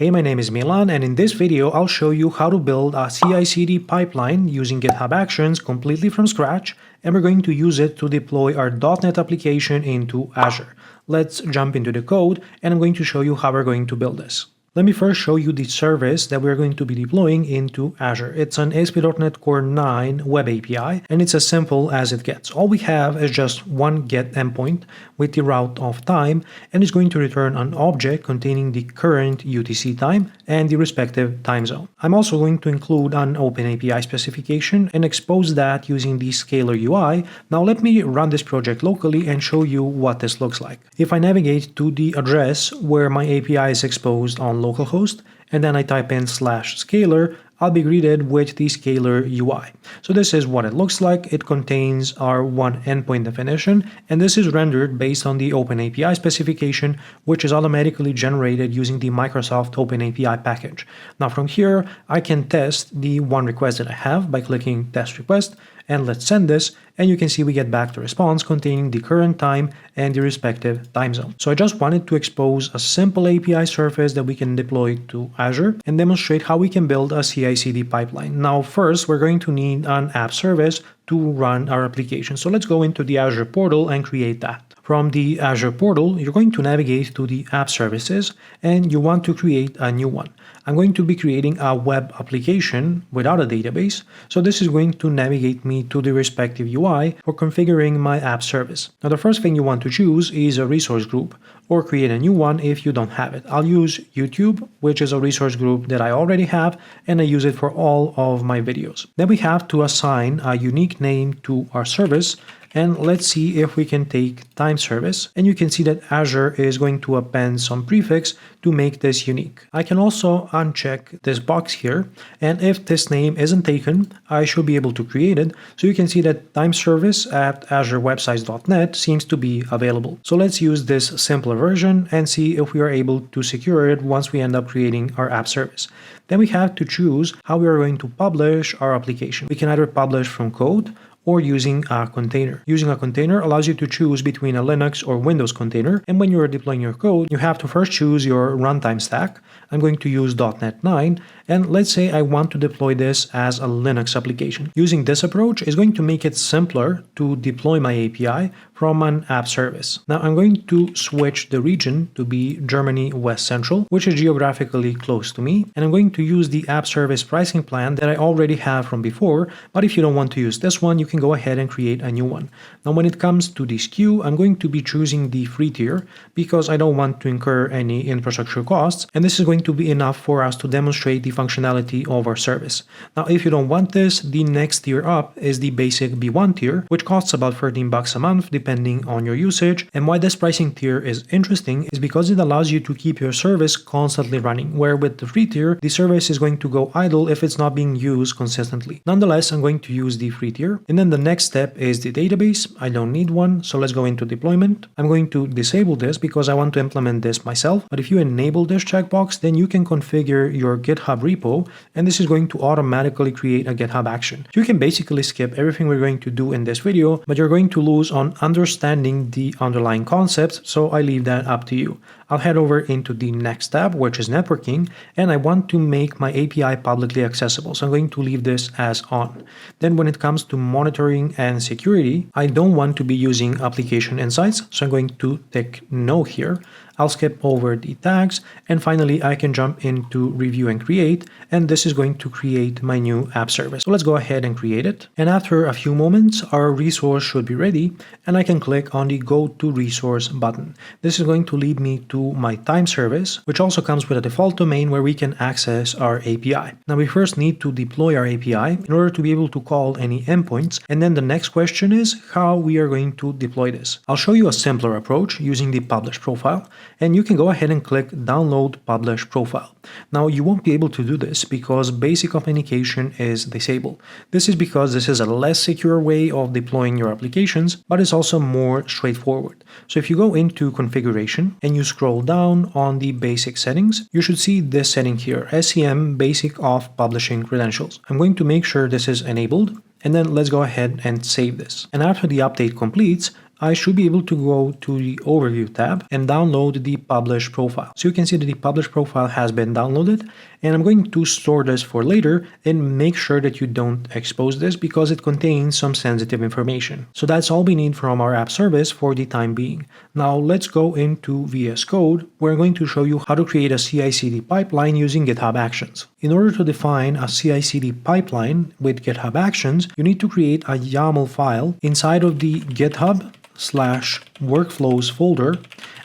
Hey, my name is Milan, and in this video I'll show you how to build a CI/CD pipeline using GitHub Actions completely from scratch, and we're going to use it to deploy our .NET application into Azure. Let's jump into the code, and I'm going to show you how we're going to build this. Let me first show you the service that we're going to be deploying into Azure. It's an ASP.NET Core 9 Web API, and it's as simple as it gets. All we have is just one GET endpoint with the route of time, and it's going to return an object containing the current UTC time and the respective time zone. I'm also going to include an OpenAPI specification and expose that using the Scalar UI. Now let me run this project locally and show you what this looks like. If I navigate to the address where my API is exposed on localhost, and then I type in /scalar, I'll be greeted with the Scalar UI. So this is what it looks like. It contains our one endpoint definition, and this is rendered based on the OpenAPI specification, which is automatically generated using the Microsoft OpenAPI package. Now from here, I can test the one request that I have by clicking test request, and let's send this, and you can see we get back the response containing the current time and the respective time zone. So I just wanted to expose a simple API surface that we can deploy to Azure and demonstrate how we can build a CI/CD pipeline. Now first, we're going to need an app service to run our application. So let's go into the Azure portal and create that. From the Azure portal, you're going to navigate to the app services, and you want to create a new one. I'm going to be creating a web application without a database, so this is going to navigate me to the respective UI for configuring my app service. Now the first thing you want to choose is a resource group, or create a new one if you don't have it. I'll use YouTube, which is a resource group that I already have, and I use it for all of my videos. Then we have to assign a unique name to our service, and let's see if we can take time service, and you can see that Azure is going to append some prefix to make this unique. I can also uncheck this box here, and if this name isn't taken, I should be able to create it. So you can see that time service at azurewebsites.net seems to be available. So let's use this simpler version and see if we are able to secure it once we end up creating our app service. Then we have to choose how we are going to publish our application. We can either publish from code or using a container. Using a container allows you to choose between a Linux or Windows container, and when you are deploying your code, you have to first choose your runtime stack. I'm going to use .NET 9, and let's say I want to deploy this as a Linux application. Using this approach is going to make it simpler to deploy my API from an app service. Now I'm going to switch the region to be Germany West Central, which is geographically close to me, and I'm going to use the app service pricing plan that I already have from before, but if you don't want to use this one, you can go ahead and create a new one. Now when it comes to the SKU, I'm going to be choosing the free tier because I don't want to incur any infrastructure costs, and this is going to be enough for us to demonstrate the functionality of our service. Now if you don't want this, the next tier up is the basic B1 tier, which costs about $13 a month depending on your usage. And why this pricing tier is interesting is because it allows you to keep your service constantly running, where with the free tier, the service is going to go idle if it's not being used consistently. Nonetheless, I'm going to use the free tier, and then the next step is the database. I don't need one, so let's go into deployment. I'm going to disable this because I want to implement this myself, but if you enable this checkbox, then you can configure your GitHub repo, and this is going to automatically create a GitHub action. So you can basically skip everything we're going to do in this video, but you're going to lose on understanding the underlying concepts, so I leave that up to you. I'll head over into the next tab, which is networking, and I want to make my API publicly accessible, so I'm going to leave this as on. Then when it comes to monitoring and security, I don't want to be using application insights, so I'm going to tick no here. I'll skip over the tags, and finally I can jump into review and create, and this is going to create my new app service. So let's go ahead and create it, and after a few moments our resource should be ready, and I can click on the go to resource button. This is going to lead me to my time service, which also comes with a default domain where we can access our API. Now we first need to deploy our API in order to be able to call any endpoints, and then the next question is how we are going to deploy this. I'll show you a simpler approach using the publish profile, and you can go ahead and click download publish profile. Now you won't be able to do this because basic authentication is disabled. This is because this is a less secure way of deploying your applications, but it's also more straightforward. So if you go into configuration and you scroll down on the basic settings, you should see this setting here, SCM basic auth publishing credentials. I'm going to make sure this is enabled, and then let's go ahead and save this. And after the update completes, I should be able to go to the Overview tab and download the publish profile. So you can see that the publish profile has been downloaded, and I'm going to store this for later and make sure that you don't expose this because it contains some sensitive information. So that's all we need from our app service for the time being. Now let's go into VS Code, where I'm going to show you how to create a CI/CD pipeline using GitHub Actions. In order to define a CI/CD pipeline with GitHub Actions, you need to create a YAML file inside of the GitHub/workflows folder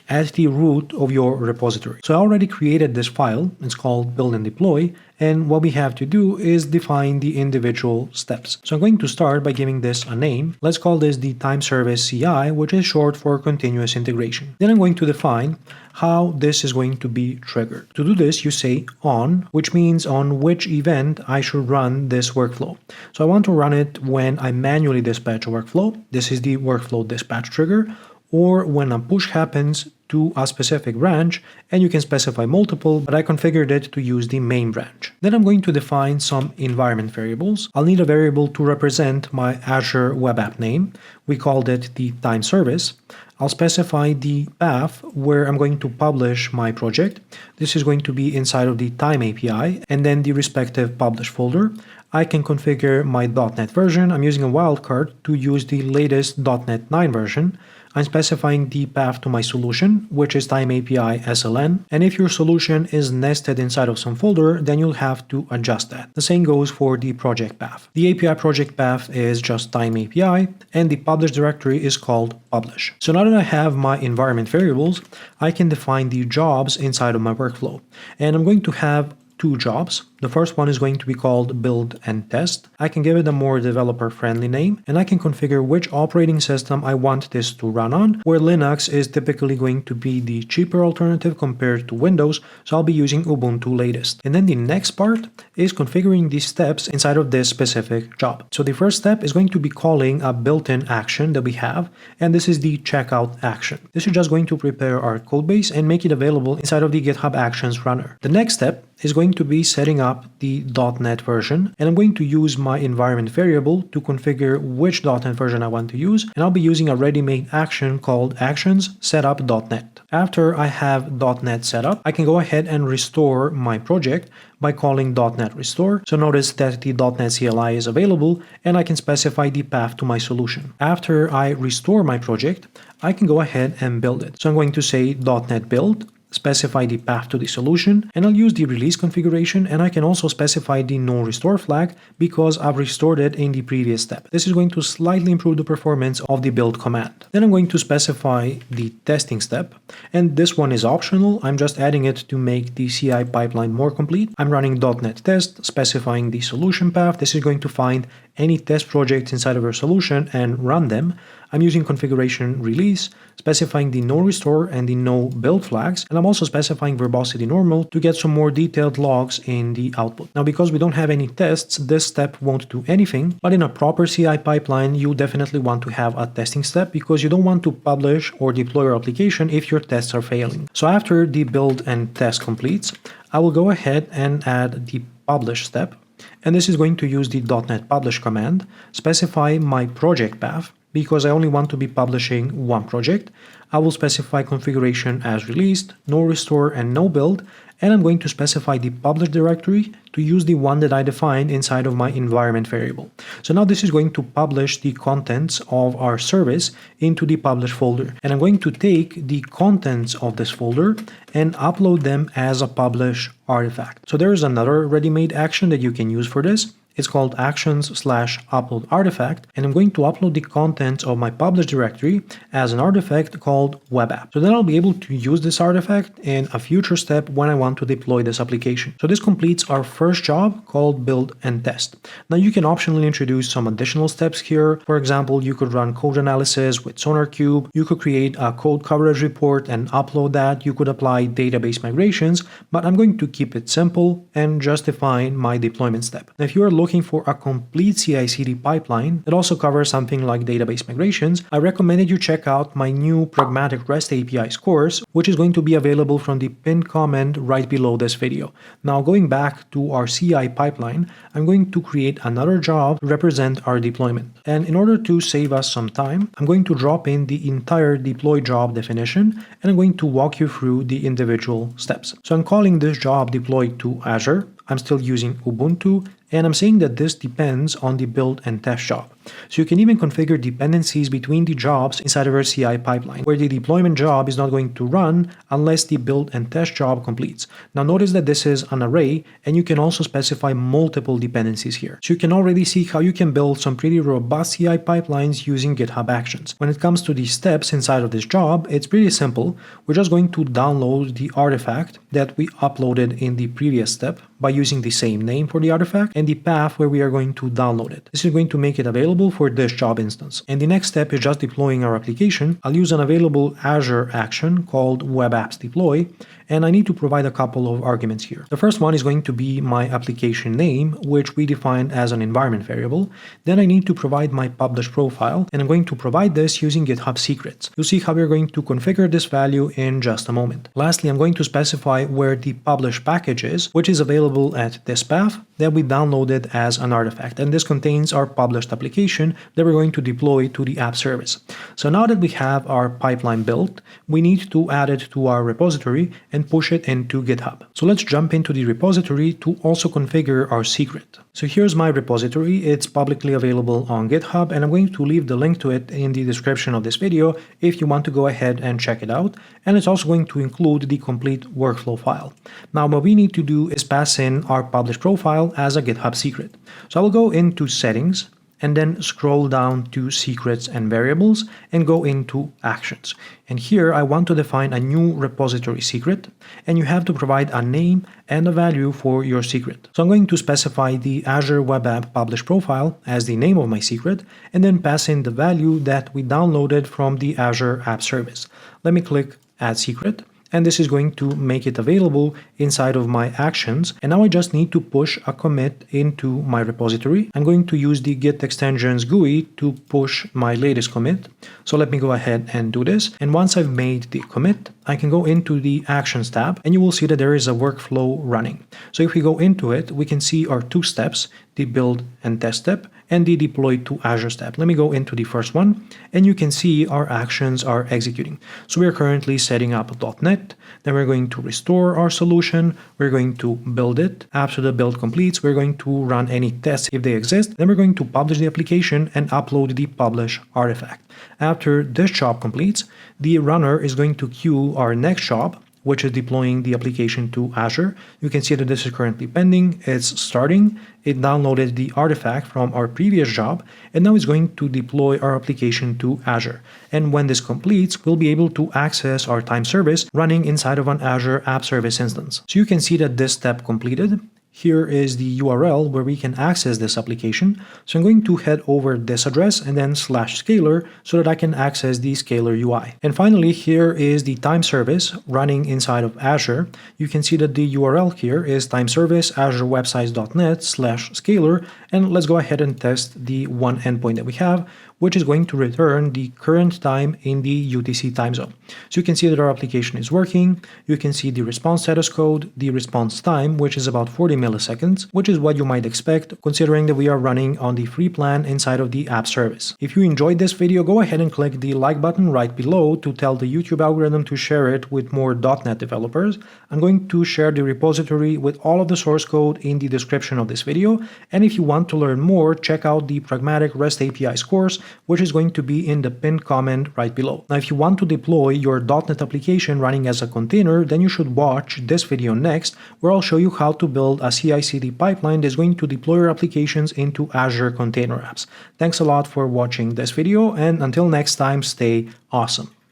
at the root of your repository. So I already created this file. It's called build and deploy. And what we have to do is define the individual steps. So I'm going to start by giving this a name. Let's call this the time service CI, which is short for continuous integration. Then I'm going to define how this is going to be triggered. To do this, you say on, which means on which event I should run this workflow. So I want to run it when I manually dispatch a workflow. This is the workflow dispatch trigger, or when a push happens to a specific branch, and you can specify multiple, but I configured it to use the main branch. Then I'm going to define some environment variables. I'll need a variable to represent my Azure web app name. We called it the time service. I'll specify the path where I'm going to publish my project. This is going to be inside of the time API, and then the respective publish folder. I can configure my .NET version. I'm using a wildcard to use the latest .NET 9 version. I'm specifying the path to my solution, which is time API SLN. And if your solution is nested inside of some folder, then you'll have to adjust that. The same goes for the project path. The API project path is just time API, and the publish directory is called publish. So now that I have my environment variables, I can define the jobs inside of my workflow. And I'm going to have two jobs. The first one is going to be called build and test. I can give it a more developer-friendly name, and I can configure which operating system I want this to run on, where Linux is typically going to be the cheaper alternative compared to Windows, so I'll be using Ubuntu latest. And then the next part is configuring the steps inside of this specific job. So the first step is going to be calling a built-in action that we have, and this is the checkout action. This is just going to prepare our codebase and make it available inside of the GitHub Actions runner. The next step is going to be setting up the .NET version, and I'm going to use my environment variable to configure which .NET version I want to use, and I'll be using a ready-made action called actions setup.net. After I have .NET set up, I can go ahead and restore my project by calling .NET restore. So notice that the .NET CLI is available, and I can specify the path to my solution. After I restore my project, I can go ahead and build it. So I'm going to say .NET build, specify the path to the solution, and I'll use the release configuration, and I can also specify the no restore flag because I've restored it in the previous step. This is going to slightly improve the performance of the build command. Then I'm going to specify the testing step, and this one is optional. I'm just adding it to make the CI pipeline more complete. I'm running .NET test, specifying the solution path. This is going to find any test projects inside of your solution and run them. I'm using configuration release, specifying the no restore and the no build flags, and I'm also specifying verbosity normal to get some more detailed logs in the output. Now, because we don't have any tests, this step won't do anything, but in a proper CI pipeline, you definitely want to have a testing step because you don't want to publish or deploy your application if your tests are failing. So after the build and test completes, I will go ahead and add the publish step, and this is going to use the .NET publish command, specify my project path. Because I only want to be publishing one project, I will specify configuration as released, no restore and no build, and I'm going to specify the publish directory to use the one that I defined inside of my environment variable. So now this is going to publish the contents of our service into the publish folder, and I'm going to take the contents of this folder and upload them as a publish artifact. So there is another ready-made action that you can use for this. It's called actions/upload artifact, and I'm going to upload the contents of my publish directory as an artifact called web app. So then I'll be able to use this artifact in a future step when I want to deploy this application. So this completes our first job called build and test. Now you can optionally introduce some additional steps here. For example, you could run code analysis with SonarQube. You could create a code coverage report and upload that. You could apply database migrations, but I'm going to keep it simple and just define my deployment step. Now, if you are looking looking for a complete CI/CD pipeline that also covers something like database migrations, I recommend that you check out my new Pragmatic REST APIs course, which is going to be available from the pinned comment right below this video. Now, going back to our CI pipeline, I'm going to create another job to represent our deployment. And in order to save us some time, I'm going to drop in the entire deploy job definition, and I'm going to walk you through the individual steps. So I'm calling this job deploy to Azure. I'm still using Ubuntu, and I'm saying that this depends on the build and test job. So you can even configure dependencies between the jobs inside of our CI pipeline, where the deployment job is not going to run unless the build and test job completes. Now notice that this is an array, and you can also specify multiple dependencies here. So you can already see how you can build some pretty robust CI pipelines using GitHub Actions. When it comes to the steps inside of this job, it's pretty simple. We're just going to download the artifact that we uploaded in the previous step by using the same name for the artifact and the path where we are going to download it. This is going to make it available for this job instance. And the next step is just deploying our application. I'll use an available Azure action called Web Apps Deploy, and I need to provide a couple of arguments here. The first one is going to be my application name, which we define as an environment variable. Then I need to provide my publish profile, and I'm going to provide this using GitHub secrets. You'll see how we're going to configure this value in just a moment. Lastly, I'm going to specify where the publish package is, which is available at this path that we downloaded as an artifact. And this contains our published application that we're going to deploy to the app service. So now that we have our pipeline built, we need to add it to our repository and push it into GitHub. So let's jump into the repository to also configure our secret. So here's my repository. It's publicly available on GitHub, and I'm going to leave the link to it in the description of this video if you want to go ahead and check it out. And it's also going to include the complete workflow file. Now, what we need to do is pass in our published profile as a GitHub secret. So I will go into settings and then scroll down to secrets and variables and go into actions. And here I want to define a new repository secret, and you have to provide a name and a value for your secret. So I'm going to specify the Azure Web App Publish Profile as the name of my secret, and then pass in the value that we downloaded from the Azure App Service. Let me click Add Secret. And this is going to make it available inside of my actions. And now I just need to push a commit into my repository. I'm going to use the Git extensions GUI to push my latest commit. So let me go ahead and do this. And once I've made the commit, I can go into the Actions tab, and you will see that there is a workflow running. So if we go into it, we can see our two steps, the build and test step, and the deploy to Azure step. Let me go into the first one, and you can see our actions are executing. So we are currently setting up .NET, then we're going to restore our solution, we're going to build it. After the build completes, we're going to run any tests if they exist, then we're going to publish the application and upload the publish artifact. After this job completes, the runner is going to queue our next job, which is deploying the application to Azure. You can see that this is currently pending. It's starting. It downloaded the artifact from our previous job, and now it's going to deploy our application to Azure. And when this completes, we'll be able to access our time service running inside of an Azure App Service instance. So you can see that this step completed. Here is the URL where we can access this application. So I'm going to head over this address and then /scalar so that I can access the Scalar UI. And finally, here is the time service running inside of Azure. You can see that the URL here is timeservice azurewebsites.net/scalar. And let's go ahead and test the one endpoint that we have, which is going to return the current time in the UTC time zone. So you can see that our application is working. You can see the response status code, the response time, which is about 40 milliseconds, which is what you might expect considering that we are running on the free plan inside of the app service. If you enjoyed this video, go ahead and click the like button right below to tell the YouTube algorithm to share it with more .NET developers. I'm going to share the repository with all of the source code in the description of this video. And if you want to learn more, check out the Pragmatic REST APIs course, which is going to be in the pinned comment right below. Now, if you want to deploy your .NET application running as a container, then you should watch this video next, where I'll show you how to build a CI/CD pipeline that's going to deploy your applications into Azure Container Apps. Thanks a lot for watching this video, and until next time, stay awesome.